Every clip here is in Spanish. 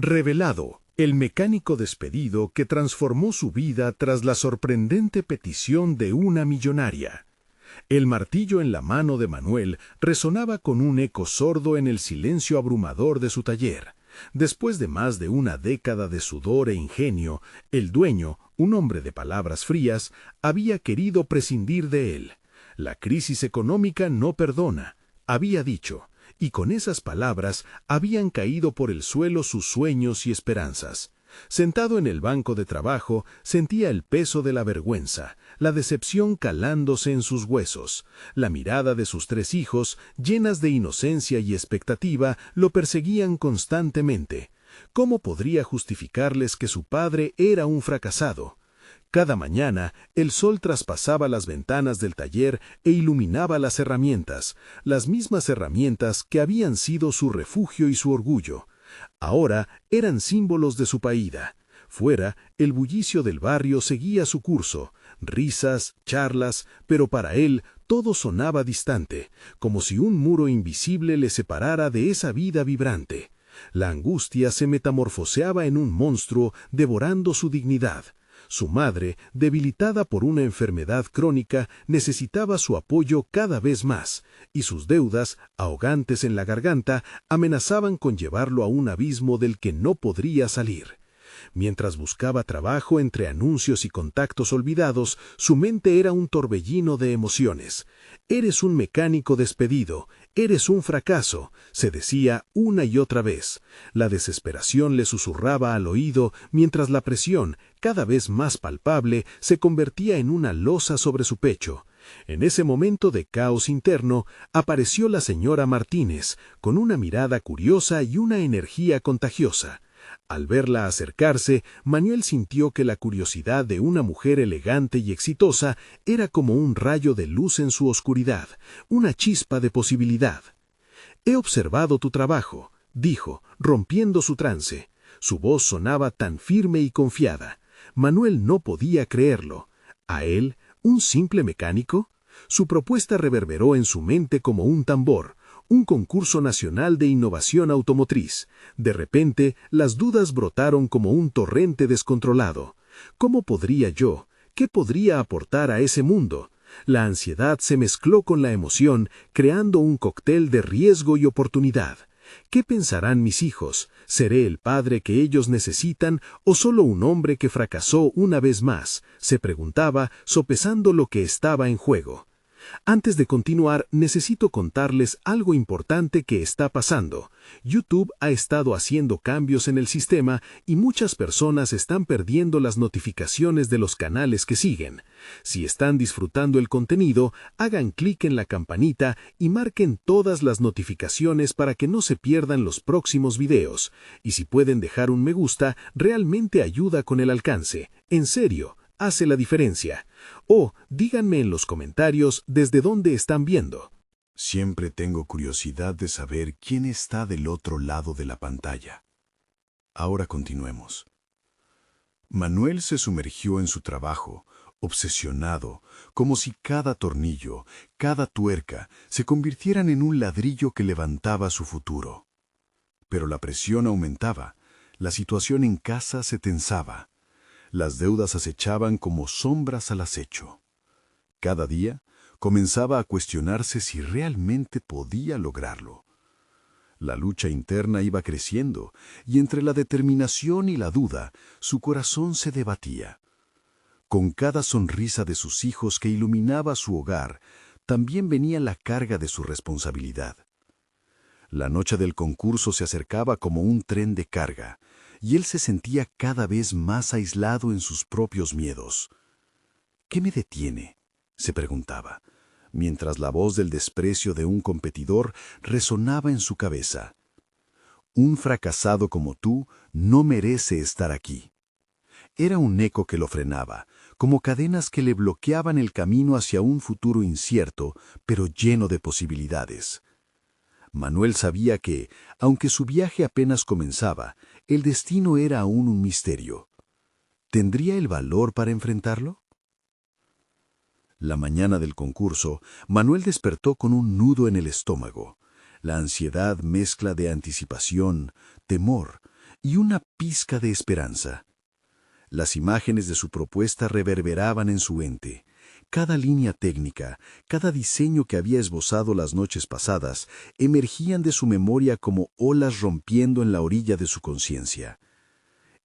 Revelado, el mecánico despedido que transformó su vida tras la sorprendente petición de una millonaria. El martillo en la mano de Manuel resonaba con un eco sordo en el silencio abrumador de su taller. Después de más de una década de sudor e ingenio, el dueño, un hombre de palabras frías, había querido prescindir de él. La crisis económica no perdona, había dicho, y con esas palabras habían caído por el suelo sus sueños y esperanzas. Sentado en el banco de trabajo, sentía el peso de la vergüenza, la decepción calándose en sus huesos. La mirada de sus 3 hijos, llenas de inocencia y expectativa, lo perseguían constantemente. ¿Cómo podría justificarles que su padre era un fracasado? Cada mañana, el sol traspasaba las ventanas del taller e iluminaba las mismas herramientas que habían sido su refugio y su orgullo. Ahora eran símbolos de su paída. Fuera, el bullicio del barrio seguía su curso, risas, charlas, pero para él todo sonaba distante, como si un muro invisible le separara de esa vida vibrante. La angustia se metamorfoseaba en un monstruo devorando su dignidad. Su madre, debilitada por una enfermedad crónica, necesitaba su apoyo cada vez más, y sus deudas, ahogantes en la garganta, amenazaban con llevarlo a un abismo del que no podría salir. Mientras buscaba trabajo entre anuncios y contactos olvidados, su mente era un torbellino de emociones. «Eres un mecánico despedido, eres un fracaso», se decía una y otra vez. La desesperación le susurraba al oído mientras la presión, cada vez más palpable, se convertía en una losa sobre su pecho. En ese momento de caos interno, apareció la señora Martínez, con una mirada curiosa y una energía contagiosa. Al verla acercarse, Manuel sintió que la curiosidad de una mujer elegante y exitosa era como un rayo de luz en su oscuridad, una chispa de posibilidad. «He observado tu trabajo», dijo, rompiendo su trance. Su voz sonaba tan firme y confiada. Manuel no podía creerlo. ¿A él, un simple mecánico? Su propuesta reverberó en su mente como un tambor. Un concurso nacional de innovación automotriz. De repente, las dudas brotaron como un torrente descontrolado. ¿Cómo podría yo? ¿Qué podría aportar a ese mundo? La ansiedad se mezcló con la emoción, creando un cóctel de riesgo y oportunidad. ¿Qué pensarán mis hijos? ¿Seré el padre que ellos necesitan o solo un hombre que fracasó una vez más?, se preguntaba, sopesando lo que estaba en juego. Antes de continuar, necesito contarles algo importante que está pasando. YouTube ha estado haciendo cambios en el sistema y muchas personas están perdiendo las notificaciones de los canales que siguen. Si están disfrutando el contenido, hagan clic en la campanita y marquen todas las notificaciones para que no se pierdan los próximos videos. Y si pueden dejar un me gusta, realmente ayuda con el alcance. En serio, hace la diferencia. O díganme en los comentarios desde dónde están viendo. Siempre tengo curiosidad de saber quién está del otro lado de la pantalla. Ahora continuemos. Manuel se sumergió en su trabajo, obsesionado, como si cada tornillo, cada tuerca, se convirtieran en un ladrillo que levantaba su futuro. Pero la presión aumentaba, la situación en casa se tensaba. Las deudas acechaban como sombras al acecho. Cada día comenzaba a cuestionarse si realmente podía lograrlo. La lucha interna iba creciendo, y entre la determinación y la duda, su corazón se debatía. Con cada sonrisa de sus hijos que iluminaba su hogar, también venía la carga de su responsabilidad. La noche del concurso se acercaba como un tren de carga, y él se sentía cada vez más aislado en sus propios miedos. «¿Qué me detiene?», se preguntaba, mientras la voz del desprecio de un competidor resonaba en su cabeza. «Un fracasado como tú no merece estar aquí». Era un eco que lo frenaba, como cadenas que le bloqueaban el camino hacia un futuro incierto, pero lleno de posibilidades. Manuel sabía que, aunque su viaje apenas comenzaba, el destino era aún un misterio. ¿Tendría el valor para enfrentarlo? La mañana del concurso, Manuel despertó con un nudo en el estómago. La ansiedad mezcla de anticipación, temor y una pizca de esperanza. Las imágenes de su propuesta reverberaban en su mente. Cada línea técnica, cada diseño que había esbozado las noches pasadas, emergían de su memoria como olas rompiendo en la orilla de su conciencia.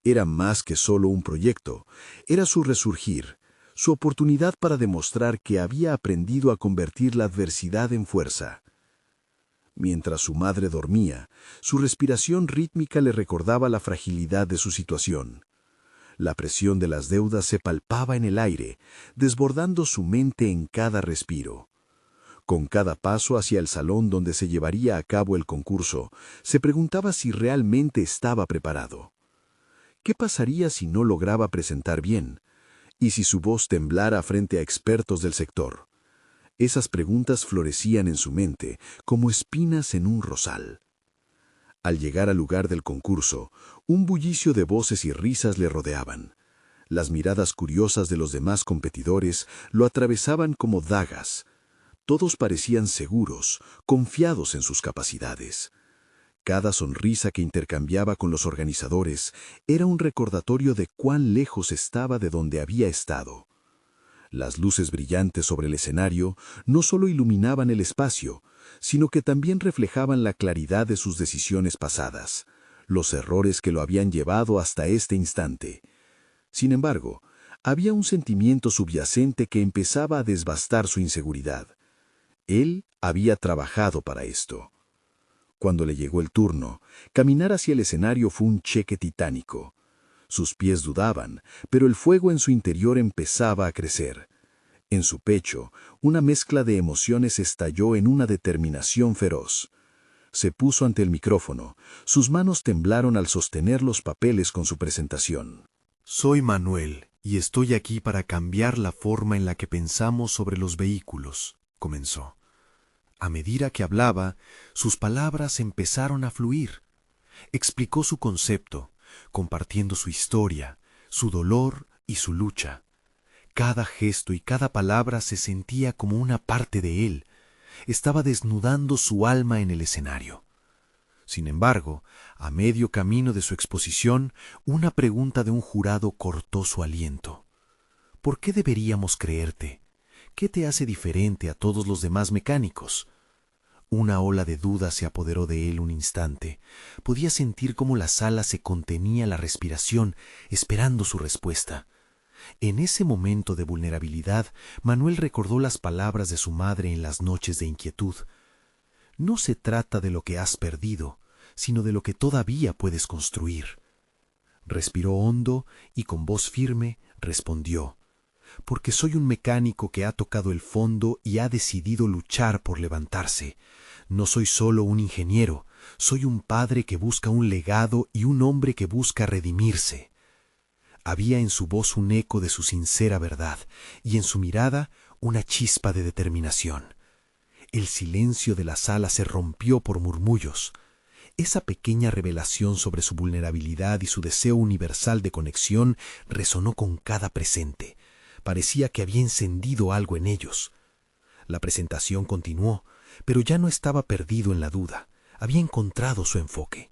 Era más que solo un proyecto, era su resurgir, su oportunidad para demostrar que había aprendido a convertir la adversidad en fuerza. Mientras su madre dormía, su respiración rítmica le recordaba la fragilidad de su situación. La presión de las deudas se palpaba en el aire, desbordando su mente en cada respiro. Con cada paso hacia el salón donde se llevaría a cabo el concurso, se preguntaba si realmente estaba preparado. ¿Qué pasaría si no lograba presentar bien? ¿Y si su voz temblara frente a expertos del sector? Esas preguntas florecían en su mente como espinas en un rosal. Al llegar al lugar del concurso, un bullicio de voces y risas le rodeaban. Las miradas curiosas de los demás competidores lo atravesaban como dagas. Todos parecían seguros, confiados en sus capacidades. Cada sonrisa que intercambiaba con los organizadores era un recordatorio de cuán lejos estaba de donde había estado. Las luces brillantes sobre el escenario no solo iluminaban el espacio, sino que también reflejaban la claridad de sus decisiones pasadas, los errores que lo habían llevado hasta este instante. Sin embargo, había un sentimiento subyacente que empezaba a desbastar su inseguridad. Él había trabajado para esto. Cuando le llegó el turno, caminar hacia el escenario fue un cheque titánico. Sus pies dudaban, pero el fuego en su interior empezaba a crecer. En su pecho, una mezcla de emociones estalló en una determinación feroz. Se puso ante el micrófono, sus manos temblaron al sostener los papeles con su presentación. Soy Manuel y estoy aquí para cambiar la forma en la que pensamos sobre los vehículos, comenzó. A medida que hablaba, sus palabras empezaron a fluir. Explicó su concepto, compartiendo su historia, su dolor y su lucha. Cada gesto y cada palabra se sentía como una parte de él. Estaba desnudando su alma en el escenario. Sin embargo, a medio camino de su exposición, una pregunta de un jurado cortó su aliento. ¿Por qué deberíamos creerte? ¿Qué te hace diferente a todos los demás mecánicos? Una ola de duda se apoderó de él un instante. Podía sentir cómo la sala se contenía la respiración, esperando su respuesta. En ese momento de vulnerabilidad, Manuel recordó las palabras de su madre en las noches de inquietud. No se trata de lo que has perdido, sino de lo que todavía puedes construir. Respiró hondo y con voz firme respondió: porque soy un mecánico que ha tocado el fondo y ha decidido luchar por levantarse. No soy solo un ingeniero, soy un padre que busca un legado y un hombre que busca redimirse. Había en su voz un eco de su sincera verdad y en su mirada una chispa de determinación. El silencio de la sala se rompió por murmullos. Esa pequeña revelación sobre su vulnerabilidad y su deseo universal de conexión resonó con cada presente. Parecía que había encendido algo en ellos. La presentación continuó, pero ya no estaba perdido en la duda. Había encontrado su enfoque.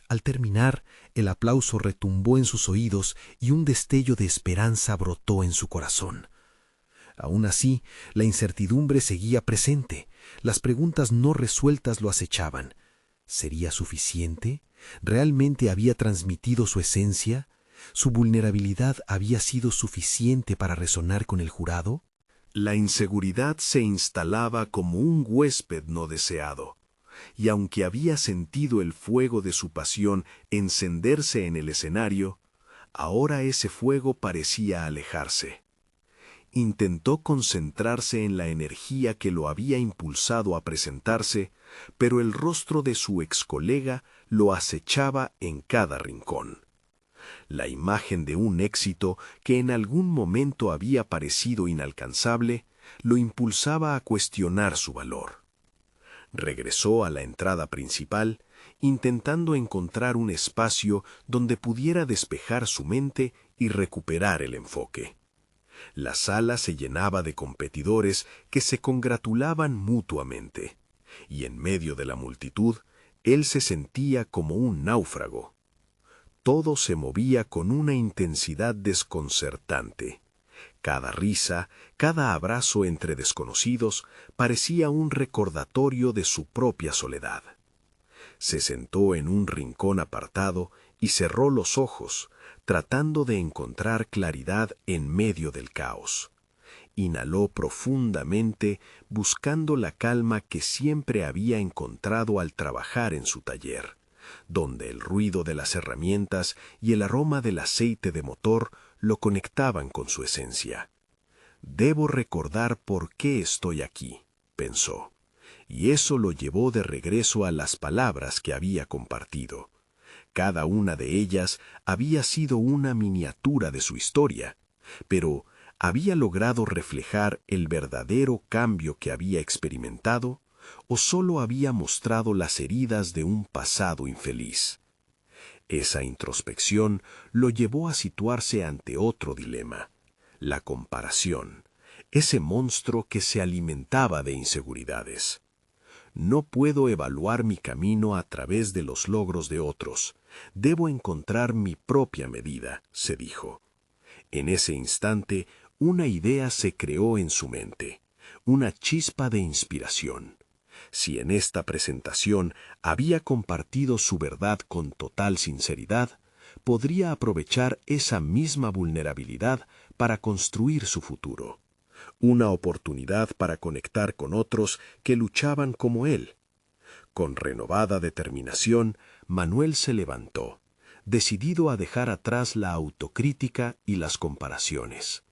Al terminar, el aplauso retumbó en sus oídos y un destello de esperanza brotó en su corazón. Aún así, la incertidumbre seguía presente. Las preguntas no resueltas lo acechaban. ¿Sería suficiente? ¿Realmente había transmitido su esencia? ¿Su vulnerabilidad había sido suficiente para resonar con el jurado? La inseguridad se instalaba como un huésped no deseado, y aunque había sentido el fuego de su pasión encenderse en el escenario, ahora ese fuego parecía alejarse. Intentó concentrarse en la energía que lo había impulsado a presentarse, pero el rostro de su ex colega lo acechaba en cada rincón. La imagen de un éxito que en algún momento había parecido inalcanzable lo impulsaba a cuestionar su valor. Regresó a la entrada principal, intentando encontrar un espacio donde pudiera despejar su mente y recuperar el enfoque. La sala se llenaba de competidores que se congratulaban mutuamente, y en medio de la multitud, él se sentía como un náufrago. Todo se movía con una intensidad desconcertante. Cada risa, cada abrazo entre desconocidos parecía un recordatorio de su propia soledad. Se sentó en un rincón apartado y cerró los ojos, tratando de encontrar claridad en medio del caos. Inhaló profundamente, buscando la calma que siempre había encontrado al trabajar en su taller, donde el ruido de las herramientas y el aroma del aceite de motor lo conectaban con su esencia. «Debo recordar por qué estoy aquí», pensó, y eso lo llevó de regreso a las palabras que había compartido. Cada una de ellas había sido una miniatura de su historia, pero ¿había logrado reflejar el verdadero cambio que había experimentado o solo había mostrado las heridas de un pasado infeliz? Esa introspección lo llevó a situarse ante otro dilema: la comparación, ese monstruo que se alimentaba de inseguridades. No puedo evaluar mi camino a través de los logros de otros. Debo encontrar mi propia medida, se dijo. En ese instante, una idea se creó en su mente, una chispa de inspiración. Si en esta presentación había compartido su verdad con total sinceridad, podría aprovechar esa misma vulnerabilidad para construir su futuro. Una oportunidad para conectar con otros que luchaban como él. Con renovada determinación, Manuel se levantó, decidido a dejar atrás la autocrítica y las comparaciones.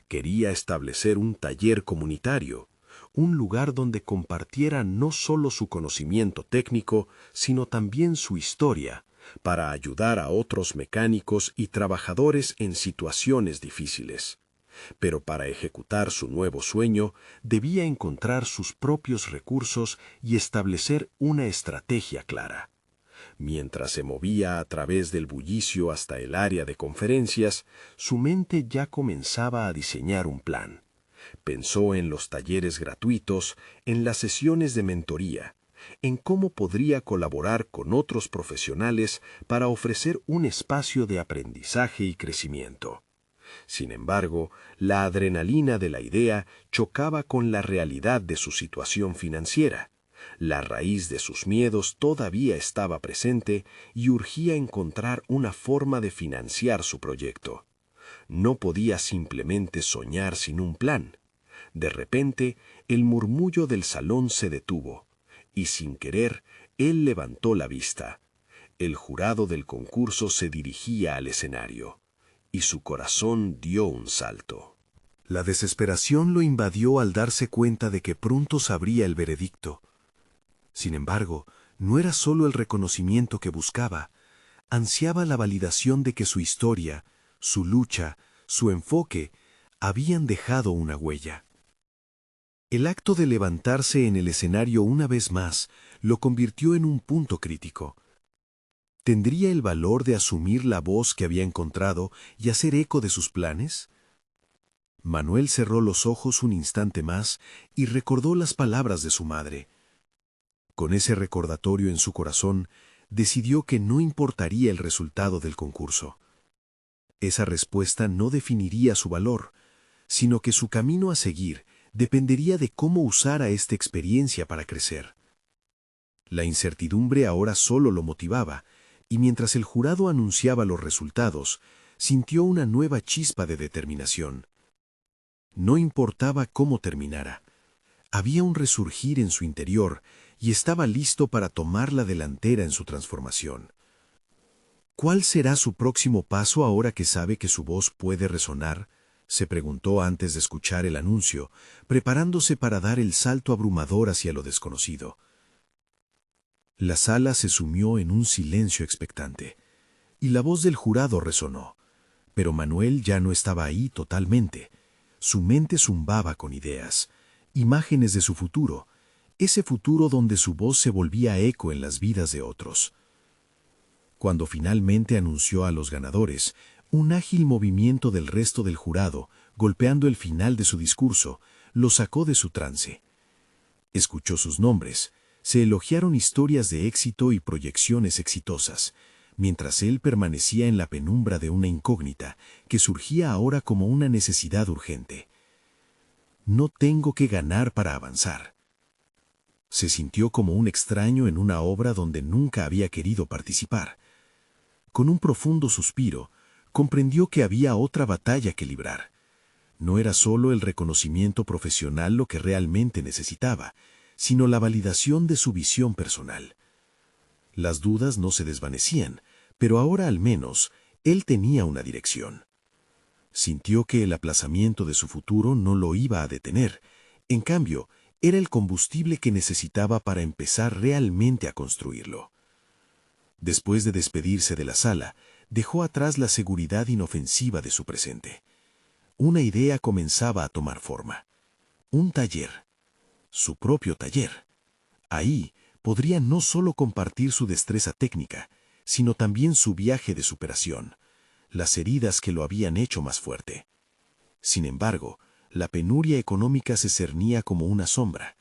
Quería establecer un taller comunitario, un lugar donde compartiera no solo su conocimiento técnico, sino también su historia, para ayudar a otros mecánicos y trabajadores en situaciones difíciles. Pero para ejecutar su nuevo sueño, debía encontrar sus propios recursos y establecer una estrategia clara. Mientras se movía a través del bullicio hasta el área de conferencias, su mente ya comenzaba a diseñar un plan. Pensó en los talleres gratuitos, en las sesiones de mentoría, en cómo podría colaborar con otros profesionales para ofrecer un espacio de aprendizaje y crecimiento. Sin embargo, la adrenalina de la idea chocaba con la realidad de su situación financiera. La raíz de sus miedos todavía estaba presente y urgía encontrar una forma de financiar su proyecto. No podía simplemente soñar sin un plan. De repente, el murmullo del salón se detuvo, y sin querer, él levantó la vista. El jurado del concurso se dirigía al escenario, y su corazón dio un salto. La desesperación lo invadió al darse cuenta de que pronto sabría el veredicto. Sin embargo, no era solo el reconocimiento que buscaba, ansiaba la validación de que su historia, su lucha, su enfoque, habían dejado una huella. El acto de levantarse en el escenario una vez más lo convirtió en un punto crítico. ¿Tendría el valor de asumir la voz que había encontrado y hacer eco de sus planes? Manuel cerró los ojos un instante más y recordó las palabras de su madre. Con ese recordatorio en su corazón, decidió que no importaría el resultado del concurso. Esa respuesta no definiría su valor, sino que su camino a seguir dependería de cómo usara esta experiencia para crecer. La incertidumbre ahora solo lo motivaba, y mientras el jurado anunciaba los resultados, sintió una nueva chispa de determinación. No importaba cómo terminara. Había un resurgir en su interior y estaba listo para tomar la delantera en su transformación. ¿Cuál será su próximo paso ahora que sabe que su voz puede resonar?, se preguntó antes de escuchar el anuncio, preparándose para dar el salto abrumador hacia lo desconocido. La sala se sumió en un silencio expectante, y la voz del jurado resonó, pero Manuel ya no estaba ahí totalmente. Su mente zumbaba con ideas, imágenes de su futuro, ese futuro donde su voz se volvía eco en las vidas de otros. Cuando finalmente anunció a los ganadores, un ágil movimiento del resto del jurado, golpeando el final de su discurso, lo sacó de su trance. Escuchó sus nombres, se elogiaron historias de éxito y proyecciones exitosas, mientras él permanecía en la penumbra de una incógnita que surgía ahora como una necesidad urgente. No tengo que ganar para avanzar. Se sintió como un extraño en una obra donde nunca había querido participar. Con un profundo suspiro, comprendió que había otra batalla que librar. No era solo el reconocimiento profesional lo que realmente necesitaba, sino la validación de su visión personal. Las dudas no se desvanecían, pero ahora al menos él tenía una dirección. Sintió que el aplazamiento de su futuro no lo iba a detener. En cambio, era el combustible que necesitaba para empezar realmente a construirlo. Después de despedirse de la sala, dejó atrás la seguridad inofensiva de su presente. Una idea comenzaba a tomar forma. Un taller. Su propio taller. Ahí podría no solo compartir su destreza técnica, sino también su viaje de superación, las heridas que lo habían hecho más fuerte. Sin embargo, la penuria económica se cernía como una sombra.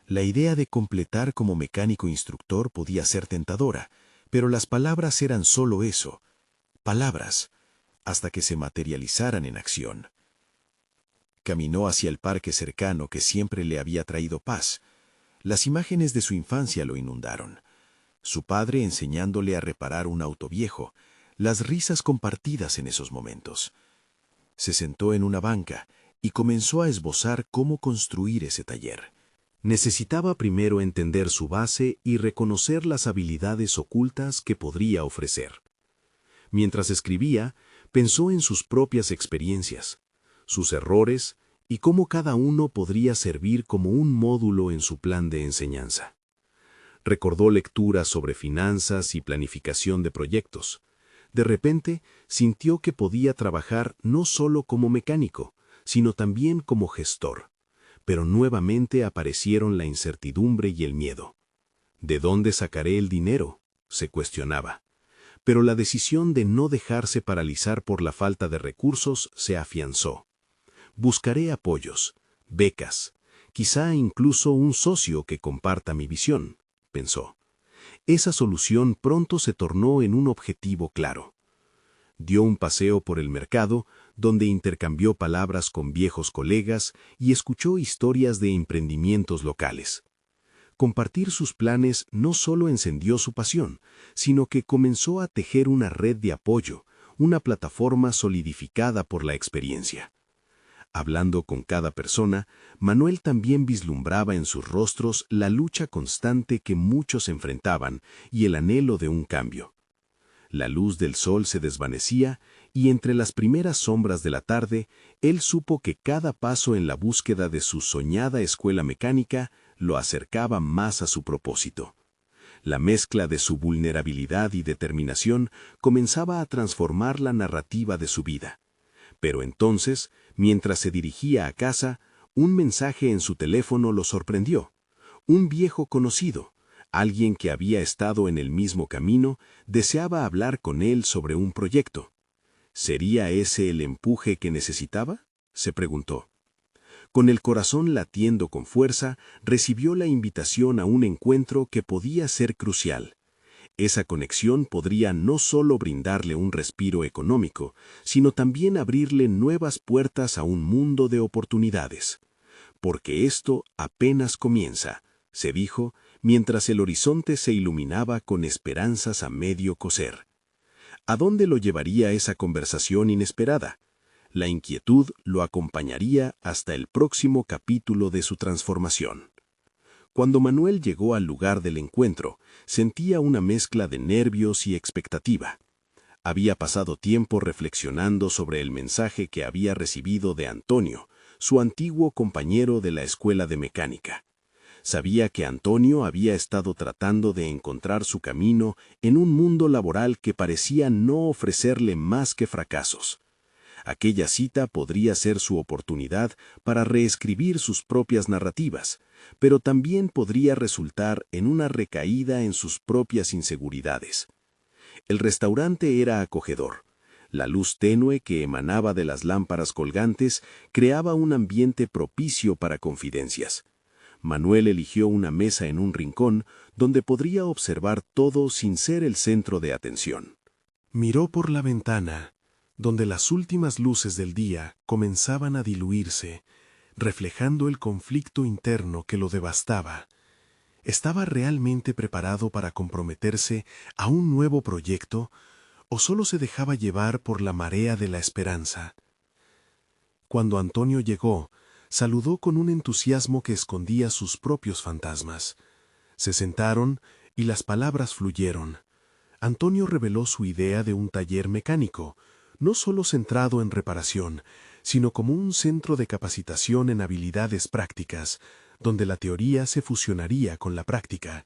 La idea de completar como mecánico instructor podía ser tentadora, pero las palabras eran solo eso, palabras, hasta que se materializaran en acción. Caminó hacia el parque cercano que siempre le había traído paz. Las imágenes de su infancia lo inundaron. Su padre enseñándole a reparar un auto viejo, las risas compartidas en esos momentos. Se sentó en una banca y comenzó a esbozar cómo construir ese taller. Necesitaba primero entender su base y reconocer las habilidades ocultas que podría ofrecer. Mientras escribía, pensó en sus propias experiencias, sus errores y cómo cada uno podría servir como un módulo en su plan de enseñanza. Recordó lecturas sobre finanzas y planificación de proyectos. De repente, sintió que podía trabajar no solo como mecánico, sino también como gestor. Pero nuevamente aparecieron la incertidumbre y el miedo. ¿De dónde sacaré el dinero?, se cuestionaba. Pero la decisión de no dejarse paralizar por la falta de recursos se afianzó. Buscaré apoyos, becas, quizá incluso un socio que comparta mi visión, pensó. Esa solución pronto se tornó en un objetivo claro. Dio un paseo por el mercado, donde intercambió palabras con viejos colegas y escuchó historias de emprendimientos locales. Compartir sus planes no solo encendió su pasión, sino que comenzó a tejer una red de apoyo, una plataforma solidificada por la experiencia. Hablando con cada persona, Manuel también vislumbraba en sus rostros la lucha constante que muchos enfrentaban y el anhelo de un cambio. La luz del sol se desvanecía y entre las primeras sombras de la tarde, él supo que cada paso en la búsqueda de su soñada escuela mecánica lo acercaba más a su propósito. La mezcla de su vulnerabilidad y determinación comenzaba a transformar la narrativa de su vida. Pero entonces, mientras se dirigía a casa, un mensaje en su teléfono lo sorprendió. Un viejo conocido, alguien que había estado en el mismo camino, deseaba hablar con él sobre un proyecto. ¿Sería ese el empuje que necesitaba?, se preguntó. Con el corazón latiendo con fuerza, recibió la invitación a un encuentro que podía ser crucial. Esa conexión podría no solo brindarle un respiro económico, sino también abrirle nuevas puertas a un mundo de oportunidades. Porque esto apenas comienza, se dijo, mientras el horizonte se iluminaba con esperanzas a medio cocer. ¿A dónde lo llevaría esa conversación inesperada? La inquietud lo acompañaría hasta el próximo capítulo de su transformación. Cuando Manuel llegó al lugar del encuentro, sentía una mezcla de nervios y expectativa. Había pasado tiempo reflexionando sobre el mensaje que había recibido de Antonio, su antiguo compañero de la escuela de mecánica. Sabía que Antonio había estado tratando de encontrar su camino en un mundo laboral que parecía no ofrecerle más que fracasos. Aquella cita podría ser su oportunidad para reescribir sus propias narrativas, pero también podría resultar en una recaída en sus propias inseguridades. El restaurante era acogedor. La luz tenue que emanaba de las lámparas colgantes creaba un ambiente propicio para confidencias. Manuel eligió una mesa en un rincón donde podría observar todo sin ser el centro de atención. Miró por la ventana, donde las últimas luces del día comenzaban a diluirse, reflejando el conflicto interno que lo devastaba. ¿Estaba realmente preparado para comprometerse a un nuevo proyecto o solo se dejaba llevar por la marea de la esperanza? Cuando Antonio llegó, saludó con un entusiasmo que escondía sus propios fantasmas. Se sentaron y las palabras fluyeron. Antonio reveló su idea de un taller mecánico, no solo centrado en reparación, sino como un centro de capacitación en habilidades prácticas, donde la teoría se fusionaría con la práctica.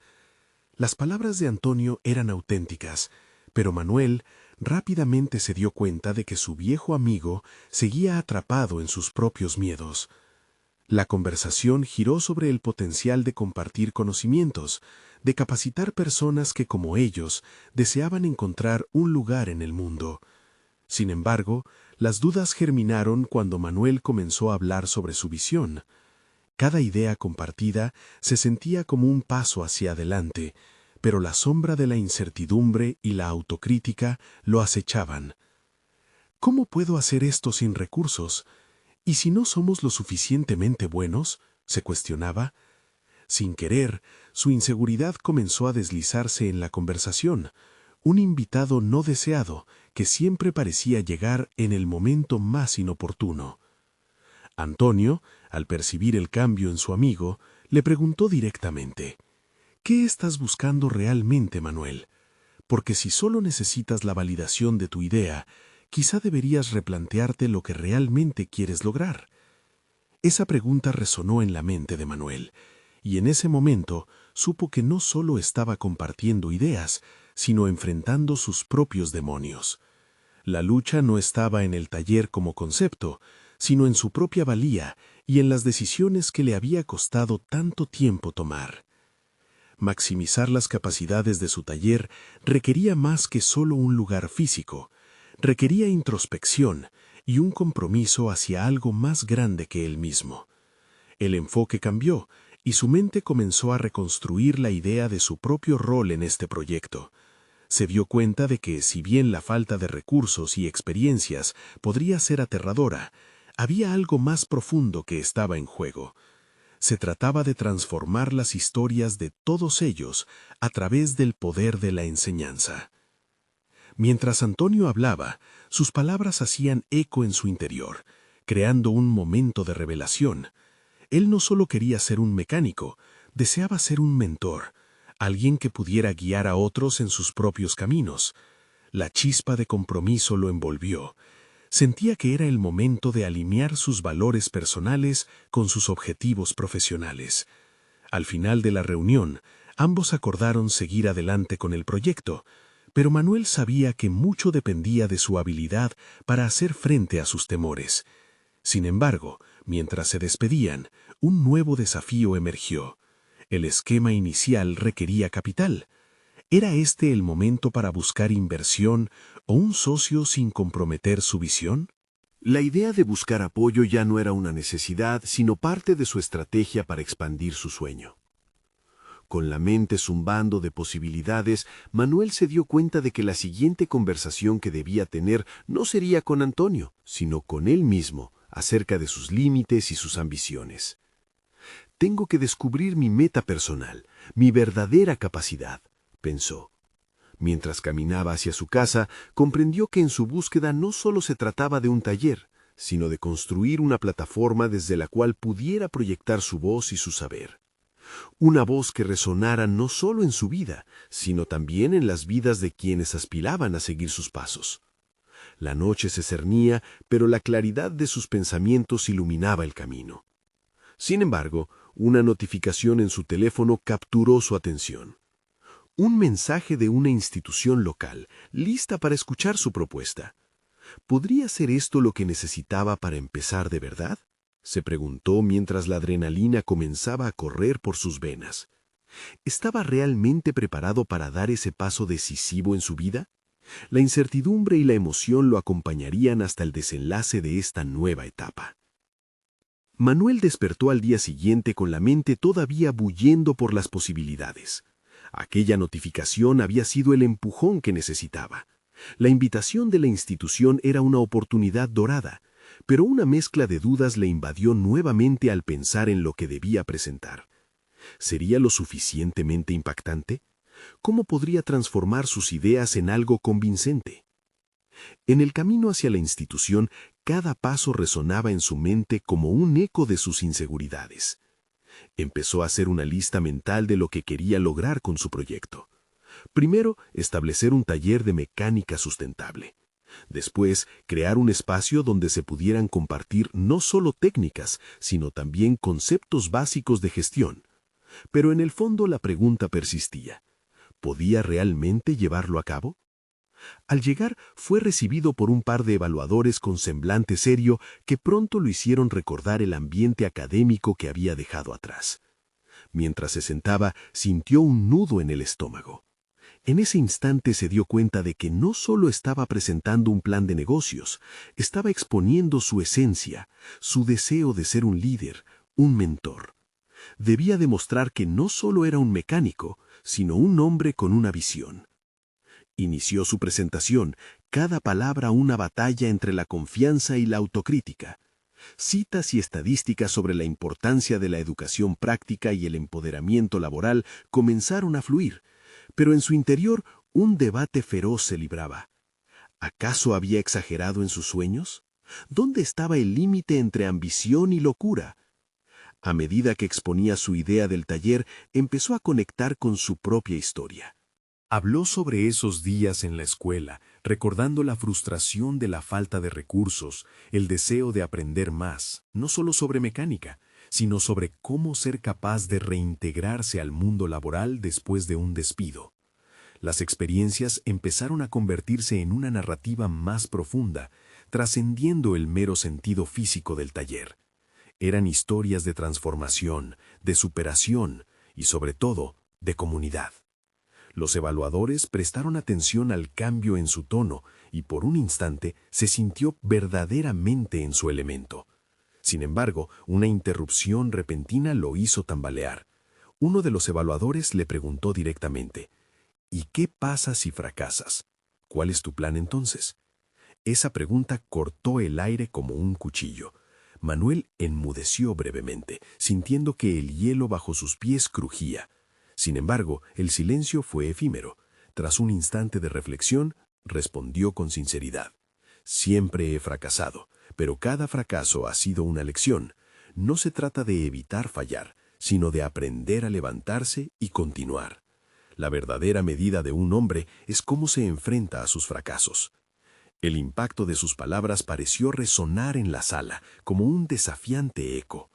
Las palabras de Antonio eran auténticas, pero Manuel rápidamente se dio cuenta de que su viejo amigo seguía atrapado en sus propios miedos. La conversación giró sobre el potencial de compartir conocimientos, de capacitar personas que, como ellos, deseaban encontrar un lugar en el mundo. Sin embargo, las dudas germinaron cuando Manuel comenzó a hablar sobre su visión. Cada idea compartida se sentía como un paso hacia adelante, pero la sombra de la incertidumbre y la autocrítica lo acechaban. ¿Cómo puedo hacer esto sin recursos? ¿Y si no somos lo suficientemente buenos?, se cuestionaba. Sin querer, su inseguridad comenzó a deslizarse en la conversación, un invitado no deseado que siempre parecía llegar en el momento más inoportuno. Antonio, al percibir el cambio en su amigo, le preguntó directamente: ¿qué estás buscando realmente, Manuel? Porque si solo necesitas la validación de tu idea, quizá deberías replantearte lo que realmente quieres lograr. Esa pregunta resonó en la mente de Manuel, y en ese momento supo que no solo estaba compartiendo ideas, sino enfrentando sus propios demonios. La lucha no estaba en el taller como concepto, sino en su propia valía y en las decisiones que le había costado tanto tiempo tomar. Maximizar las capacidades de su taller requería más que solo un lugar físico, requería introspección y un compromiso hacia algo más grande que él mismo. El enfoque cambió y su mente comenzó a reconstruir la idea de su propio rol en este proyecto. Se dio cuenta de que, si bien la falta de recursos y experiencias podría ser aterradora, había algo más profundo que estaba en juego. Se trataba de transformar las historias de todos ellos a través del poder de la enseñanza. Mientras Antonio hablaba, sus palabras hacían eco en su interior, creando un momento de revelación. Él no solo quería ser un mecánico, deseaba ser un mentor, alguien que pudiera guiar a otros en sus propios caminos. La chispa de compromiso lo envolvió. Sentía que era el momento de alinear sus valores personales con sus objetivos profesionales. Al final de la reunión, ambos acordaron seguir adelante con el proyecto, pero Manuel sabía que mucho dependía de su habilidad para hacer frente a sus temores. Sin embargo, mientras se despedían, un nuevo desafío emergió. El esquema inicial requería capital. ¿Era este el momento para buscar inversión o un socio sin comprometer su visión? La idea de buscar apoyo ya no era una necesidad, sino parte de su estrategia para expandir su sueño. Con la mente zumbando de posibilidades, Manuel se dio cuenta de que la siguiente conversación que debía tener no sería con Antonio, sino con él mismo, acerca de sus límites y sus ambiciones. Tengo que descubrir mi meta personal, mi verdadera capacidad, pensó. Mientras caminaba hacia su casa, comprendió que en su búsqueda no solo se trataba de un taller, sino de construir una plataforma desde la cual pudiera proyectar su voz y su saber. Una voz que resonara no solo en su vida, sino también en las vidas de quienes aspiraban a seguir sus pasos. La noche se cernía, pero la claridad de sus pensamientos iluminaba el camino. Sin embargo, una notificación en su teléfono capturó su atención. Un mensaje de una institución local, lista para escuchar su propuesta. ¿Podría ser esto lo que necesitaba para empezar de verdad?, se preguntó mientras la adrenalina comenzaba a correr por sus venas. ¿Estaba realmente preparado para dar ese paso decisivo en su vida? La incertidumbre y la emoción lo acompañarían hasta el desenlace de esta nueva etapa. Manuel despertó al día siguiente con la mente todavía bullendo por las posibilidades. Aquella notificación había sido el empujón que necesitaba. La invitación de la institución era una oportunidad dorada, pero una mezcla de dudas le invadió nuevamente al pensar en lo que debía presentar. ¿Sería lo suficientemente impactante? ¿Cómo podría transformar sus ideas en algo convincente? En el camino hacia la institución, cada paso resonaba en su mente como un eco de sus inseguridades. Empezó a hacer una lista mental de lo que quería lograr con su proyecto. Primero, establecer un taller de mecánica sustentable. Después, crear un espacio donde se pudieran compartir no solo técnicas, sino también conceptos básicos de gestión. Pero en el fondo la pregunta persistía: ¿podía realmente llevarlo a cabo? Al llegar, fue recibido por un par de evaluadores con semblante serio que pronto lo hicieron recordar el ambiente académico que había dejado atrás. Mientras se sentaba, sintió un nudo en el estómago. En ese instante se dio cuenta de que no solo estaba presentando un plan de negocios, estaba exponiendo su esencia, su deseo de ser un líder, un mentor. Debía demostrar que no solo era un mecánico, sino un hombre con una visión. Inició su presentación, cada palabra una batalla entre la confianza y la autocrítica. Citas y estadísticas sobre la importancia de la educación práctica y el empoderamiento laboral comenzaron a fluir, pero en su interior un debate feroz se libraba. ¿Acaso había exagerado en sus sueños? ¿Dónde estaba el límite entre ambición y locura? A medida que exponía su idea del taller, empezó a conectar con su propia historia. Habló sobre esos días en la escuela, recordando la frustración de la falta de recursos, el deseo de aprender más, no solo sobre mecánica, sino sobre cómo ser capaz de reintegrarse al mundo laboral después de un despido. Las experiencias empezaron a convertirse en una narrativa más profunda, trascendiendo el mero sentido físico del taller. Eran historias de transformación, de superación y, sobre todo, de comunidad. Los evaluadores prestaron atención al cambio en su tono y por un instante se sintió verdaderamente en su elemento. Sin embargo, una interrupción repentina lo hizo tambalear. Uno de los evaluadores le preguntó directamente: ¿y qué pasa si fracasas? ¿Cuál es tu plan entonces? Esa pregunta cortó el aire como un cuchillo. Manuel enmudeció brevemente, sintiendo que el hielo bajo sus pies crujía. Sin embargo, el silencio fue efímero. Tras un instante de reflexión, respondió con sinceridad: siempre he fracasado, pero cada fracaso ha sido una lección. No se trata de evitar fallar, sino de aprender a levantarse y continuar. La verdadera medida de un hombre es cómo se enfrenta a sus fracasos. El impacto de sus palabras pareció resonar en la sala, como un desafiante eco.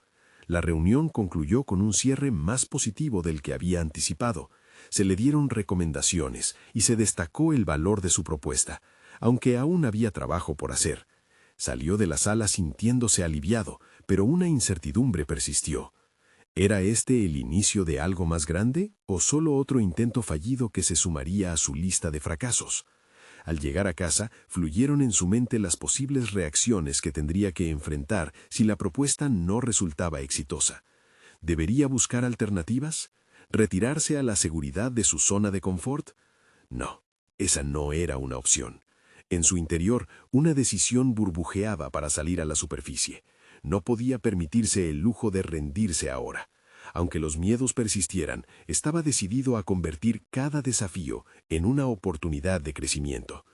La reunión concluyó con un cierre más positivo del que había anticipado. Se le dieron recomendaciones y se destacó el valor de su propuesta, aunque aún había trabajo por hacer. Salió de la sala sintiéndose aliviado, pero una incertidumbre persistió. ¿Era este el inicio de algo más grande o solo otro intento fallido que se sumaría a su lista de fracasos? Al llegar a casa, fluyeron en su mente las posibles reacciones que tendría que enfrentar si la propuesta no resultaba exitosa. ¿Debería buscar alternativas? ¿Retirarse a la seguridad de su zona de confort? No, esa no era una opción. En su interior, una decisión burbujeaba para salir a la superficie. No podía permitirse el lujo de rendirse ahora. Aunque los miedos persistieran, estaba decidido a convertir cada desafío en una oportunidad de crecimiento.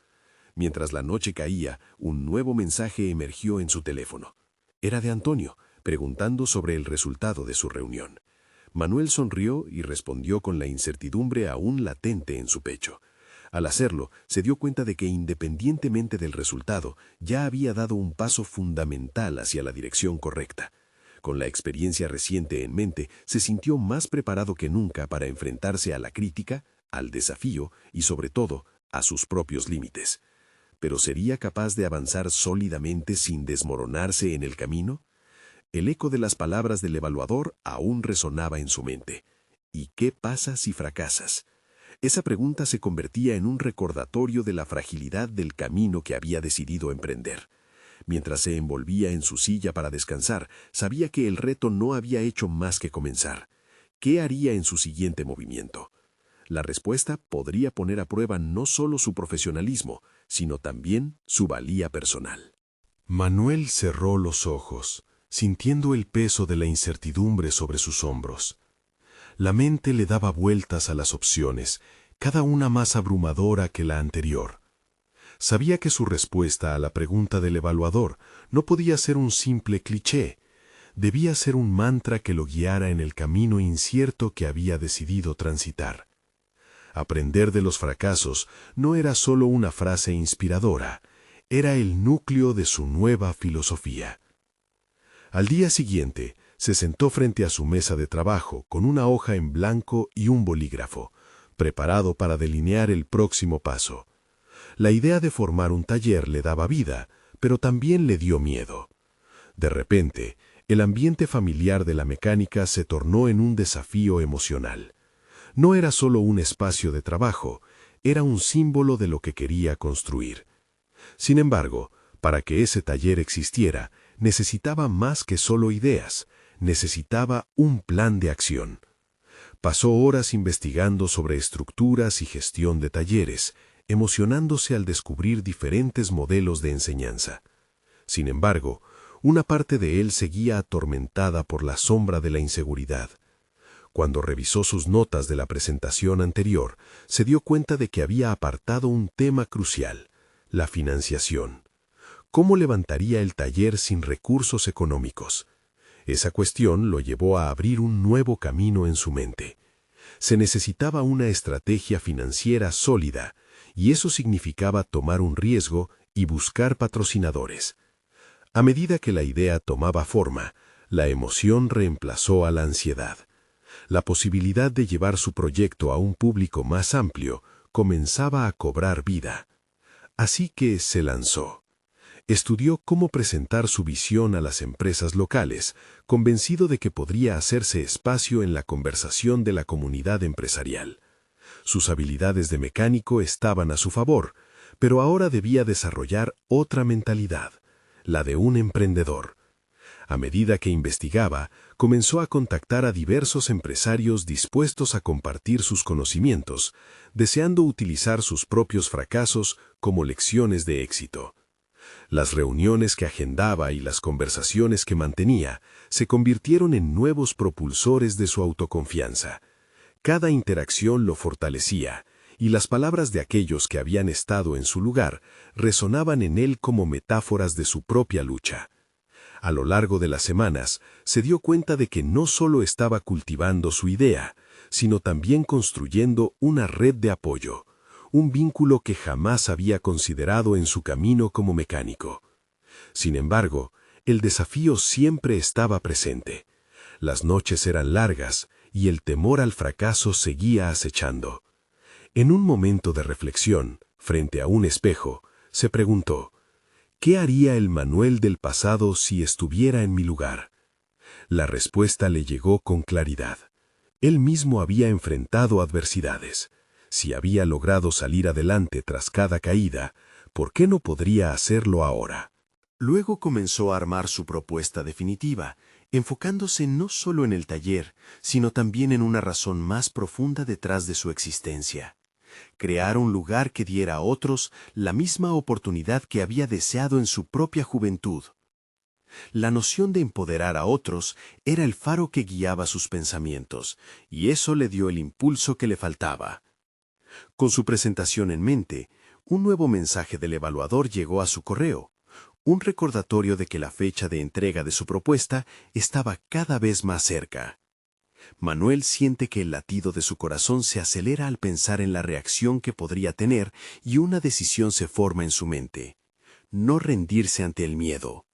Mientras la noche caía, un nuevo mensaje emergió en su teléfono. Era de Antonio, preguntando sobre el resultado de su reunión. Manuel sonrió y respondió con la incertidumbre aún latente en su pecho. Al hacerlo, se dio cuenta de que independientemente del resultado, ya había dado un paso fundamental hacia la dirección correcta. Con la experiencia reciente en mente, se sintió más preparado que nunca para enfrentarse a la crítica, al desafío y, sobre todo, a sus propios límites. ¿Pero sería capaz de avanzar sólidamente sin desmoronarse en el camino? El eco de las palabras del evaluador aún resonaba en su mente. ¿Y qué pasa si fracasas? Esa pregunta se convertía en un recordatorio de la fragilidad del camino que había decidido emprender. Mientras se envolvía en su silla para descansar, sabía que el reto no había hecho más que comenzar. ¿Qué haría en su siguiente movimiento? La respuesta podría poner a prueba no solo su profesionalismo, sino también su valía personal. Manuel cerró los ojos, sintiendo el peso de la incertidumbre sobre sus hombros. La mente le daba vueltas a las opciones, cada una más abrumadora que la anterior. Sabía que su respuesta a la pregunta del evaluador no podía ser un simple cliché, debía ser un mantra que lo guiara en el camino incierto que había decidido transitar. Aprender de los fracasos no era solo una frase inspiradora, era el núcleo de su nueva filosofía. Al día siguiente, se sentó frente a su mesa de trabajo con una hoja en blanco y un bolígrafo, preparado para delinear el próximo paso. La idea de formar un taller le daba vida, pero también le dio miedo. De repente, el ambiente familiar de la mecánica se tornó en un desafío emocional. No era solo un espacio de trabajo, era un símbolo de lo que quería construir. Sin embargo, para que ese taller existiera, necesitaba más que solo ideas, necesitaba un plan de acción. Pasó horas investigando sobre estructuras y gestión de talleres, emocionándose al descubrir diferentes modelos de enseñanza. Sin embargo, una parte de él seguía atormentada por la sombra de la inseguridad. Cuando revisó sus notas de la presentación anterior, se dio cuenta de que había apartado un tema crucial: la financiación. ¿Cómo levantaría el taller sin recursos económicos? Esa cuestión lo llevó a abrir un nuevo camino en su mente. Se necesitaba una estrategia financiera sólida, y eso significaba tomar un riesgo y buscar patrocinadores. A medida que la idea tomaba forma, la emoción reemplazó a la ansiedad. La posibilidad de llevar su proyecto a un público más amplio comenzaba a cobrar vida. Así que se lanzó. Estudió cómo presentar su visión a las empresas locales, convencido de que podría hacerse espacio en la conversación de la comunidad empresarial. Sus habilidades de mecánico estaban a su favor, pero ahora debía desarrollar otra mentalidad, la de un emprendedor. A medida que investigaba, comenzó a contactar a diversos empresarios dispuestos a compartir sus conocimientos, deseando utilizar sus propios fracasos como lecciones de éxito. Las reuniones que agendaba y las conversaciones que mantenía se convirtieron en nuevos propulsores de su autoconfianza. Cada interacción lo fortalecía, y las palabras de aquellos que habían estado en su lugar resonaban en él como metáforas de su propia lucha. A lo largo de las semanas, se dio cuenta de que no solo estaba cultivando su idea, sino también construyendo una red de apoyo, un vínculo que jamás había considerado en su camino como mecánico. Sin embargo, el desafío siempre estaba presente. Las noches eran largas y el temor al fracaso seguía acechando. En un momento de reflexión, frente a un espejo, se preguntó: ¿qué haría el Manuel del pasado si estuviera en mi lugar? La respuesta le llegó con claridad. Él mismo había enfrentado adversidades. Si había logrado salir adelante tras cada caída, ¿por qué no podría hacerlo ahora? Luego comenzó a armar su propuesta definitiva, enfocándose no solo en el taller, sino también en una razón más profunda detrás de su existencia: crear un lugar que diera a otros la misma oportunidad que había deseado en su propia juventud. La noción de empoderar a otros era el faro que guiaba sus pensamientos, y eso le dio el impulso que le faltaba. Con su presentación en mente, un nuevo mensaje del evaluador llegó a su correo, un recordatorio de que la fecha de entrega de su propuesta estaba cada vez más cerca. Manuel siente que el latido de su corazón se acelera al pensar en la reacción que podría tener, y una decisión se forma en su mente: no rendirse ante el miedo.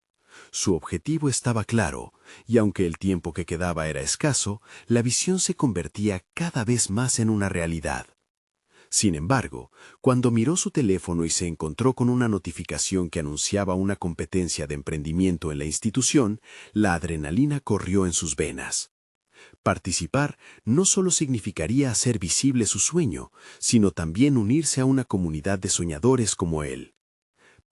Su objetivo estaba claro, y aunque el tiempo que quedaba era escaso, la visión se convertía cada vez más en una realidad. Sin embargo, cuando miró su teléfono y se encontró con una notificación que anunciaba una competencia de emprendimiento en la institución, la adrenalina corrió en sus venas. Participar no solo significaría hacer visible su sueño, sino también unirse a una comunidad de soñadores como él.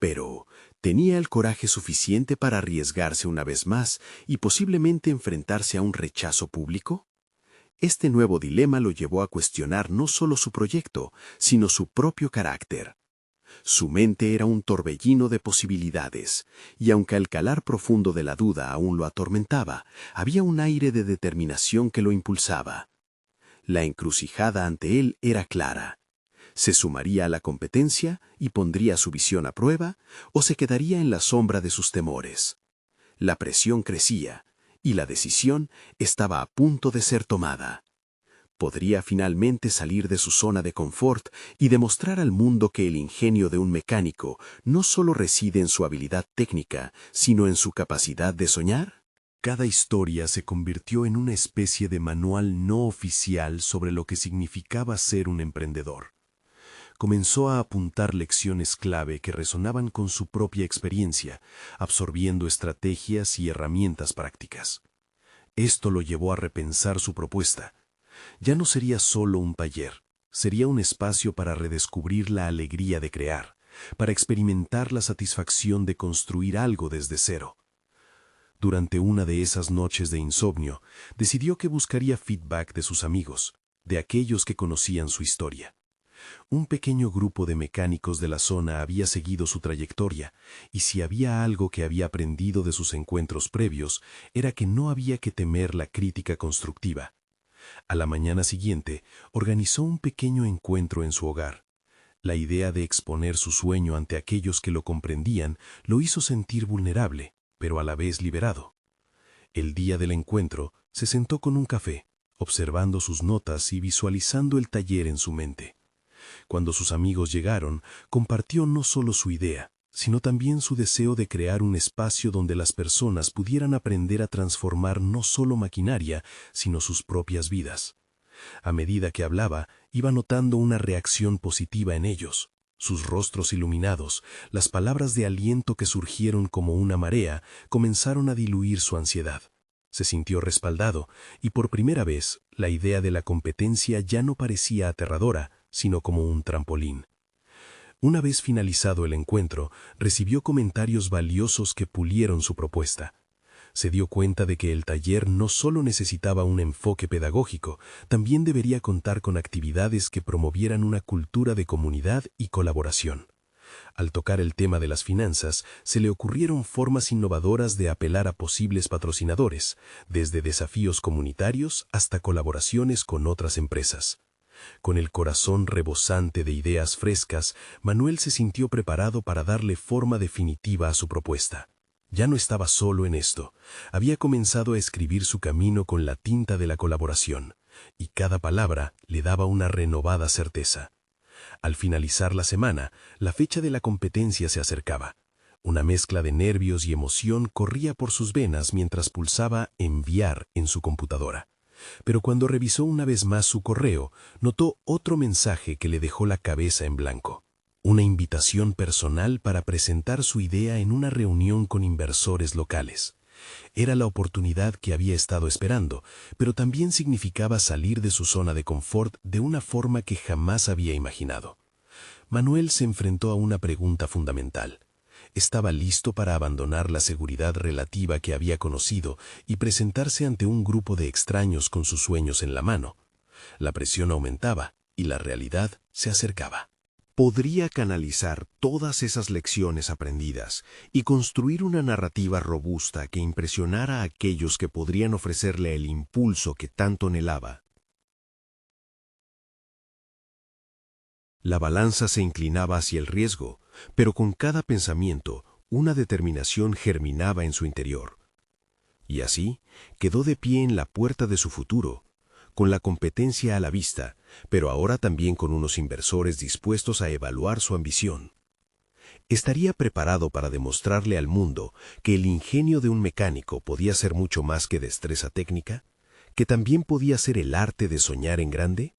Pero, ¿tenía el coraje suficiente para arriesgarse una vez más y posiblemente enfrentarse a un rechazo público? Este nuevo dilema lo llevó a cuestionar no solo su proyecto, sino su propio carácter. Su mente era un torbellino de posibilidades, y aunque el calar profundo de la duda aún lo atormentaba, había un aire de determinación que lo impulsaba. La encrucijada ante él era clara. ¿Se sumaría a la competencia y pondría su visión a prueba, o se quedaría en la sombra de sus temores? La presión crecía, y la decisión estaba a punto de ser tomada. Podría finalmente salir de su zona de confort y demostrar al mundo que el ingenio de un mecánico no solo reside en su habilidad técnica, sino en su capacidad de soñar. Cada historia se convirtió en una especie de manual no oficial sobre lo que significaba ser un emprendedor. Comenzó a apuntar lecciones clave que resonaban con su propia experiencia, absorbiendo estrategias y herramientas prácticas. Esto lo llevó a repensar su propuesta. Ya no sería solo un taller, sería un espacio para redescubrir la alegría de crear, para experimentar la satisfacción de construir algo desde cero. Durante una de esas noches de insomnio, decidió que buscaría feedback de sus amigos, de aquellos que conocían su historia. Un pequeño grupo de mecánicos de la zona había seguido su trayectoria, y si había algo que había aprendido de sus encuentros previos, era que no había que temer la crítica constructiva. A la mañana siguiente, organizó un pequeño encuentro en su hogar. La idea de exponer su sueño ante aquellos que lo comprendían lo hizo sentir vulnerable, pero a la vez liberado. El día del encuentro, se sentó con un café, observando sus notas y visualizando el taller en su mente. Cuando sus amigos llegaron, compartió no solo su idea, sino también su deseo de crear un espacio donde las personas pudieran aprender a transformar no solo maquinaria, sino sus propias vidas. A medida que hablaba, iba notando una reacción positiva en ellos. Sus rostros iluminados, las palabras de aliento que surgieron como una marea, comenzaron a diluir su ansiedad. Se sintió respaldado, y por primera vez, la idea de la competencia ya no parecía aterradora, sino como un trampolín. Una vez finalizado el encuentro, recibió comentarios valiosos que pulieron su propuesta. Se dio cuenta de que el taller no solo necesitaba un enfoque pedagógico, también debería contar con actividades que promovieran una cultura de comunidad y colaboración. Al tocar el tema de las finanzas, se le ocurrieron formas innovadoras de apelar a posibles patrocinadores, desde desafíos comunitarios hasta colaboraciones con otras empresas. Con el corazón rebosante de ideas frescas, Manuel se sintió preparado para darle forma definitiva a su propuesta. Ya no estaba solo en esto. Había comenzado a escribir su camino con la tinta de la colaboración, y cada palabra le daba una renovada certeza. Al finalizar la semana, la fecha de la competencia se acercaba. Una mezcla de nervios y emoción corría por sus venas mientras pulsaba enviar en su computadora. Pero cuando revisó una vez más su correo, notó otro mensaje que le dejó la cabeza en blanco. Una invitación personal para presentar su idea en una reunión con inversores locales. Era la oportunidad que había estado esperando, pero también significaba salir de su zona de confort de una forma que jamás había imaginado. Manuel se enfrentó a una pregunta fundamental. Estaba listo para abandonar la seguridad relativa que había conocido y presentarse ante un grupo de extraños con sus sueños en la mano. La presión aumentaba y la realidad se acercaba. Podría canalizar todas esas lecciones aprendidas y construir una narrativa robusta que impresionara a aquellos que podrían ofrecerle el impulso que tanto anhelaba. La balanza se inclinaba hacia el riesgo, pero con cada pensamiento, una determinación germinaba en su interior. Y así, quedó de pie en la puerta de su futuro, con la competencia a la vista, pero ahora también con unos inversores dispuestos a evaluar su ambición. Estaría preparado para demostrarle al mundo que el ingenio de un mecánico podía ser mucho más que destreza técnica, que también podía ser el arte de soñar en grande.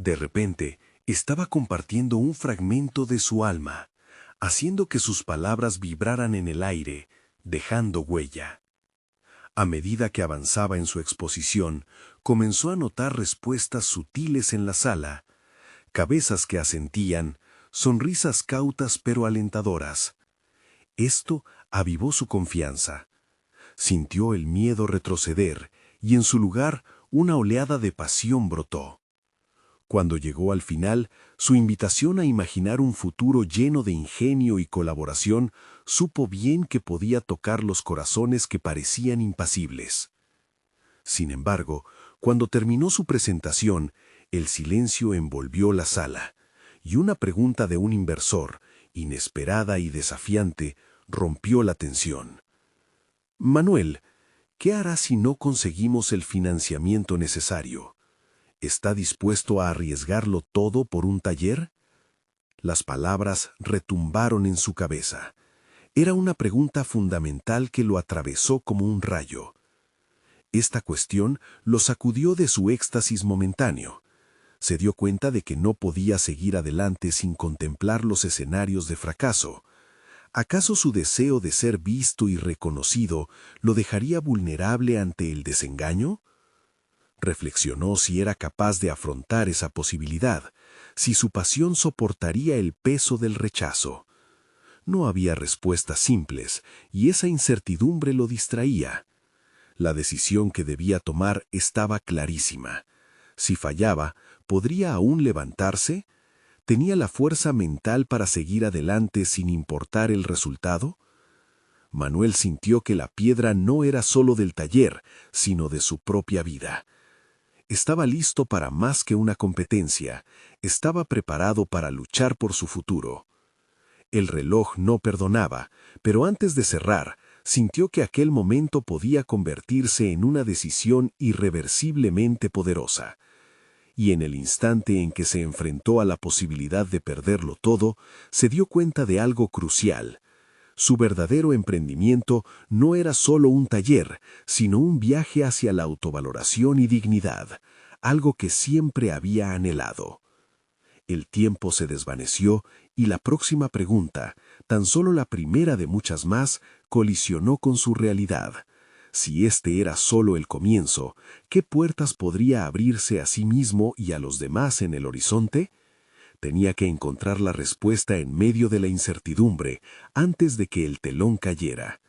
De repente, estaba compartiendo un fragmento de su alma, haciendo que sus palabras vibraran en el aire, dejando huella. A medida que avanzaba en su exposición, comenzó a notar respuestas sutiles en la sala, cabezas que asentían, sonrisas cautas pero alentadoras. Esto avivó su confianza. Sintió el miedo retroceder y en su lugar una oleada de pasión brotó. Cuando llegó al final, su invitación a imaginar un futuro lleno de ingenio y colaboración, supo bien que podía tocar los corazones que parecían impasibles. Sin embargo, cuando terminó su presentación, el silencio envolvió la sala, y una pregunta de un inversor, inesperada y desafiante, rompió la tensión. «Manuel, ¿qué hará si no conseguimos el financiamiento necesario? ¿Está dispuesto a arriesgarlo todo por un taller?» Las palabras retumbaron en su cabeza. Era una pregunta fundamental que lo atravesó como un rayo. Esta cuestión lo sacudió de su éxtasis momentáneo. Se dio cuenta de que no podía seguir adelante sin contemplar los escenarios de fracaso. ¿Acaso su deseo de ser visto y reconocido lo dejaría vulnerable ante el desengaño? Reflexionó si era capaz de afrontar esa posibilidad, si su pasión soportaría el peso del rechazo. No había respuestas simples, y esa incertidumbre lo distraía. La decisión que debía tomar estaba clarísima. Si fallaba, ¿podría aún levantarse? ¿Tenía la fuerza mental para seguir adelante sin importar el resultado? Manuel sintió que la piedra no era solo del taller, sino de su propia vida. Estaba listo para más que una competencia, estaba preparado para luchar por su futuro. El reloj no perdonaba, pero antes de cerrar, sintió que aquel momento podía convertirse en una decisión irreversiblemente poderosa. Y en el instante en que se enfrentó a la posibilidad de perderlo todo, se dio cuenta de algo crucial. Su verdadero emprendimiento no era solo un taller, sino un viaje hacia la autovaloración y dignidad, algo que siempre había anhelado. El tiempo se desvaneció y la próxima pregunta, tan solo la primera de muchas más, colisionó con su realidad. Si este era solo el comienzo, ¿qué puertas podría abrirse a sí mismo y a los demás en el horizonte? Tenía que encontrar la respuesta en medio de la incertidumbre, antes de que el telón cayera.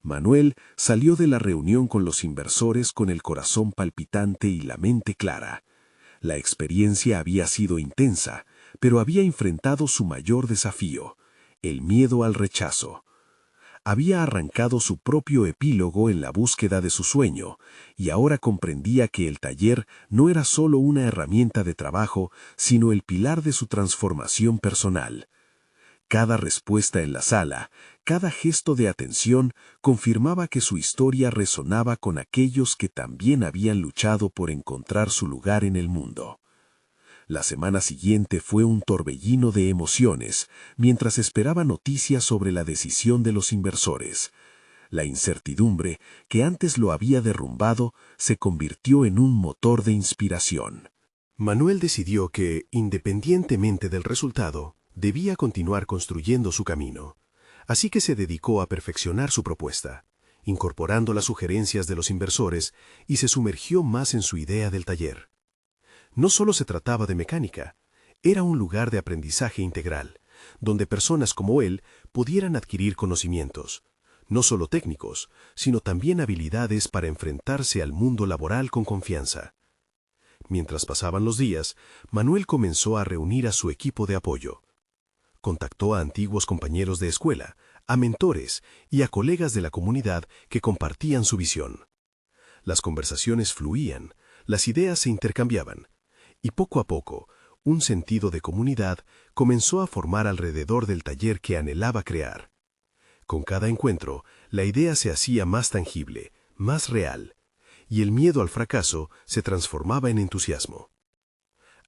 Manuel salió de la reunión con los inversores con el corazón palpitante y la mente clara. La experiencia había sido intensa, pero había enfrentado su mayor desafío, el miedo al rechazo. Había arrancado su propio epílogo en la búsqueda de su sueño, y ahora comprendía que el taller no era solo una herramienta de trabajo, sino el pilar de su transformación personal. Cada respuesta en la sala, cada gesto de atención, confirmaba que su historia resonaba con aquellos que también habían luchado por encontrar su lugar en el mundo. La semana siguiente fue un torbellino de emociones, mientras esperaba noticias sobre la decisión de los inversores. La incertidumbre, que antes lo había derrumbado, se convirtió en un motor de inspiración. Manuel decidió que, independientemente del resultado, debía continuar construyendo su camino. Así que se dedicó a perfeccionar su propuesta, incorporando las sugerencias de los inversores y se sumergió más en su idea del taller. No solo se trataba de mecánica, era un lugar de aprendizaje integral, donde personas como él pudieran adquirir conocimientos, no solo técnicos, sino también habilidades para enfrentarse al mundo laboral con confianza. Mientras pasaban los días, Manuel comenzó a reunir a su equipo de apoyo. Contactó a antiguos compañeros de escuela, a mentores y a colegas de la comunidad que compartían su visión. Las conversaciones fluían, las ideas se intercambiaban, y poco a poco, un sentido de comunidad comenzó a formar alrededor del taller que anhelaba crear. Con cada encuentro, la idea se hacía más tangible, más real, y el miedo al fracaso se transformaba en entusiasmo.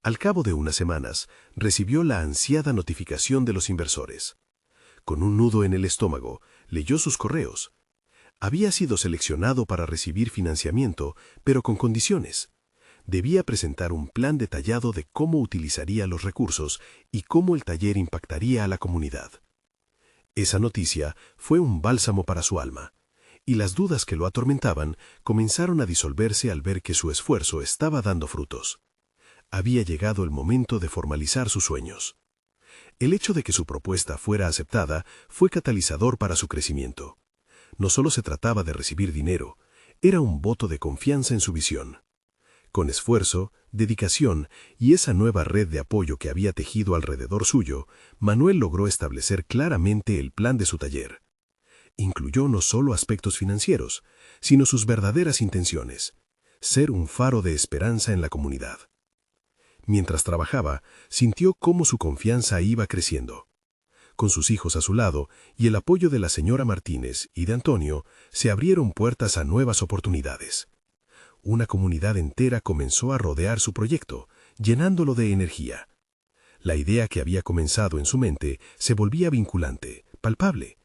Al cabo de unas semanas, recibió la ansiada notificación de los inversores. Con un nudo en el estómago, leyó sus correos. Había sido seleccionado para recibir financiamiento, pero con condiciones. Debía presentar un plan detallado de cómo utilizaría los recursos y cómo el taller impactaría a la comunidad. Esa noticia fue un bálsamo para su alma, y las dudas que lo atormentaban comenzaron a disolverse al ver que su esfuerzo estaba dando frutos. Había llegado el momento de formalizar sus sueños. El hecho de que su propuesta fuera aceptada fue catalizador para su crecimiento. No solo se trataba de recibir dinero, era un voto de confianza en su visión. Con esfuerzo, dedicación y esa nueva red de apoyo que había tejido alrededor suyo, Manuel logró establecer claramente el plan de su taller. Incluyó no solo aspectos financieros, sino sus verdaderas intenciones: ser un faro de esperanza en la comunidad. Mientras trabajaba, sintió cómo su confianza iba creciendo. Con sus hijos a su lado y el apoyo de la señora Martínez y de Antonio, se abrieron puertas a nuevas oportunidades. Una comunidad entera comenzó a rodear su proyecto, llenándolo de energía. La idea que había comenzado en su mente se volvía vinculante, palpable.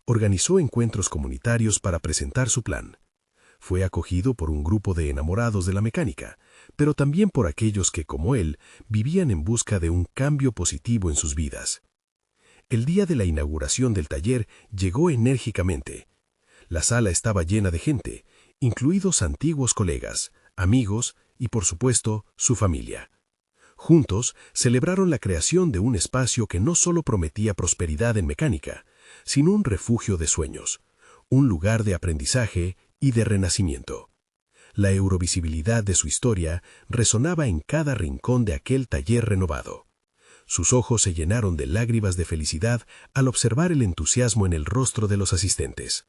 Organizó encuentros comunitarios para presentar su plan. Fue acogido por un grupo de enamorados de la mecánica, pero también por aquellos que, como él, vivían en busca de un cambio positivo en sus vidas. El día de la inauguración del taller llegó enérgicamente. La sala estaba llena de gente, incluidos antiguos colegas, amigos y, por supuesto, su familia. Juntos celebraron la creación de un espacio que no solo prometía prosperidad en mecánica, sino un refugio de sueños, un lugar de aprendizaje y de renacimiento. La eurovisibilidad de su historia resonaba en cada rincón de aquel taller renovado. Sus ojos se llenaron de lágrimas de felicidad al observar el entusiasmo en el rostro de los asistentes.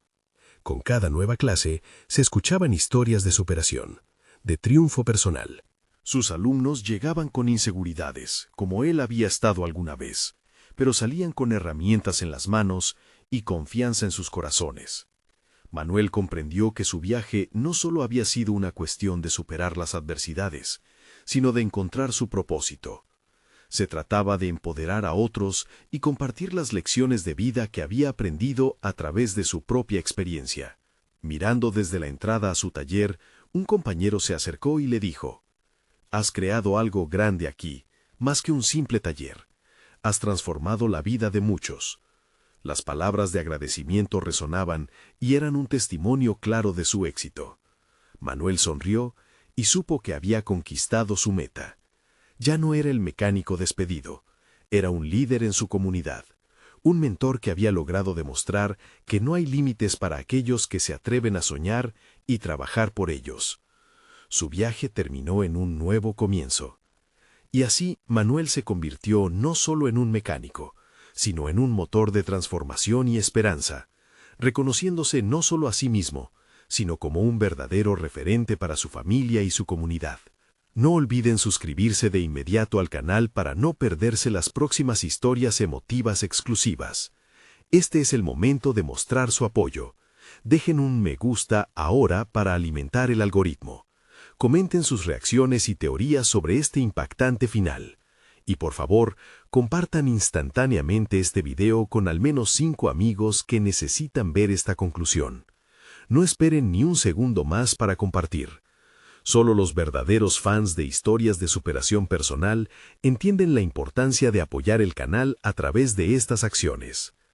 Con cada nueva clase se escuchaban historias de superación, de triunfo personal. Sus alumnos llegaban con inseguridades, como él había estado alguna vez, pero salían con herramientas en las manos y confianza en sus corazones. Manuel comprendió que su viaje no solo había sido una cuestión de superar las adversidades, sino de encontrar su propósito. Se trataba de empoderar a otros y compartir las lecciones de vida que había aprendido a través de su propia experiencia. Mirando desde la entrada a su taller, un compañero se acercó y le dijo: «Has creado algo grande aquí, más que un simple taller. Has transformado la vida de muchos». Las palabras de agradecimiento resonaban y eran un testimonio claro de su éxito. Manuel sonrió y supo que había conquistado su meta. Ya no era el mecánico despedido, era un líder en su comunidad, un mentor que había logrado demostrar que no hay límites para aquellos que se atreven a soñar y trabajar por ellos. Su viaje terminó en un nuevo comienzo. Y así Manuel se convirtió no solo en un mecánico, sino en un motor de transformación y esperanza, reconociéndose no solo a sí mismo, sino como un verdadero referente para su familia y su comunidad. No olviden suscribirse de inmediato al canal para no perderse las próximas historias emotivas exclusivas. Este es el momento de mostrar su apoyo. Dejen un me gusta ahora para alimentar el algoritmo. Comenten sus reacciones y teorías sobre este impactante final. Y por favor, compartan instantáneamente este video con al menos 5 amigos que necesitan ver esta conclusión. No esperen ni un segundo más para compartir. Solo los verdaderos fans de historias de superación personal entienden la importancia de apoyar el canal a través de estas acciones.